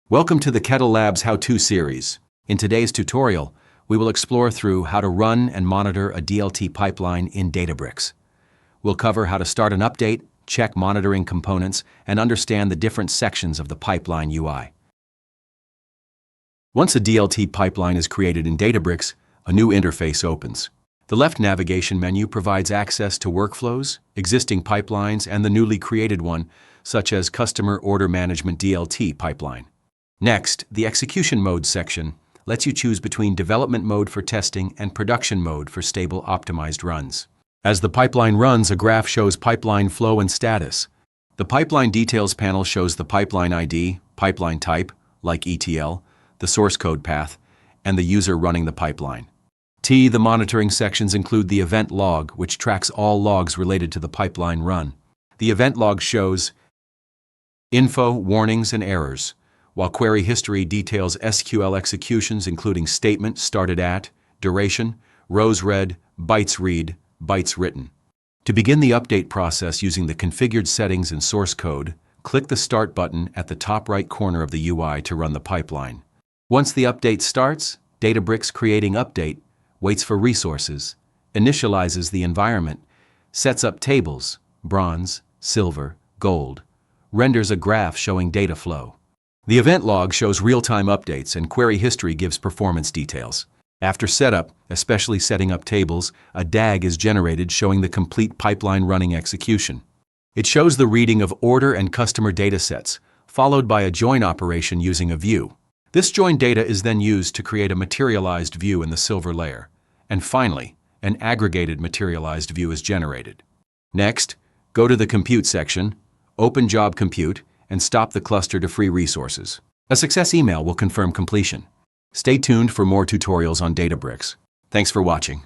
Welcome to the Kettle Labs How-To series. In today's tutorial, we will explore through how to run and monitor a DLT pipeline in Databricks. We'll cover how to start an update, check monitoring components, and understand the different sections of the pipeline UI. Once a DLT pipeline is created in Databricks, a new interface opens. The left navigation menu provides access to workflows, existing pipelines, and the newly created one, such as Customer Order Management DLT pipeline. Next, the Execution Mode section lets you choose between development mode for testing and production mode for stable optimized runs. As the pipeline runs, a graph shows pipeline flow and status. The Pipeline Details panel shows the pipeline ID, pipeline type, like ETL, the source code path, and the user running the pipeline. The monitoring sections include the event log, which tracks all logs related to the pipeline run. The event log shows info, warnings, and errors, while query history details SQL executions including statement started at, duration, rows read, bytes read, bytes written. To begin the update process using the configured settings and source code, click the Start button at the top right corner of the UI to run the pipeline. Once the update starts, Databricks Creating Update waits for resources, initializes the environment, sets up tables, bronze, silver, gold, renders a graph showing data flow. The event log shows real-time updates and query history gives performance details. After setup, especially setting up tables, a DAG is generated showing the complete pipeline running execution. It shows the reading of order and customer datasets, followed by a join operation using a view. This join data is then used to create a materialized view in the silver layer. And finally, an aggregated materialized view is generated. Next, go to the Compute section, open Job Compute, and stop the cluster to free resources. A success email will confirm completion. Stay tuned for more tutorials on Databricks. Thanks for watching.